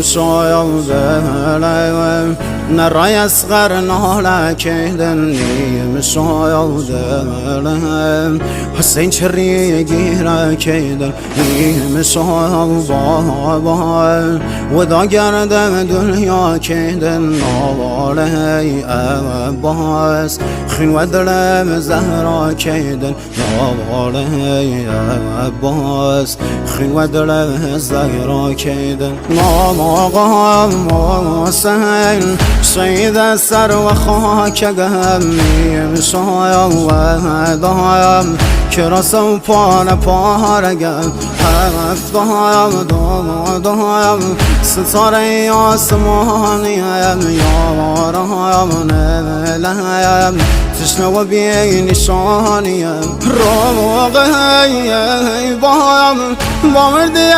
شاید دلم نرای اصغر نالکیدن نیم شاید دلم حسین چری گیره کیدن نیم شاید بابا و دا گردم دنیا کیدن نواله عباس خین و دلم زهرا کیدن نواله عباس خین و دلم زهرا کیدن نام آقا حسین شهید سر و خاک گمیم شاید و دایم که رسم پان پارگم هفت دایم ستاره آسمانیم یارم نملیم تشنه و بی نشانیم روغه بایم با مردی